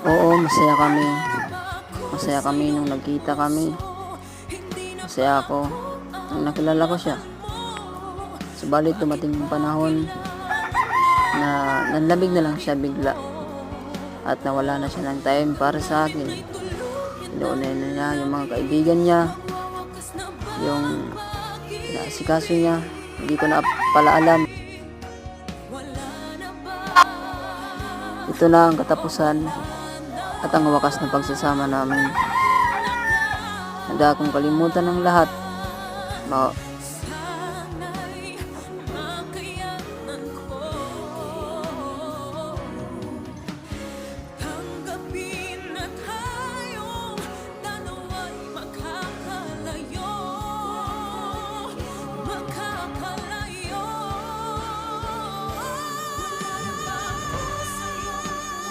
Oo, masaya kami. Masaya kami nung nagkita kami. Masaya ako nung nakilala ko siya. Subalit dumating yung panahon na nanlamig na lang siya bigla at nawala na siya ng time para sa akin. Inuuna na niya yung mga kaibigan niya, yung naasikaso niya. Hindi ko na pala alam. Ito na ang katapusan at ang wakas na pagsasama namin. Handa akong kalimutan ng lahat.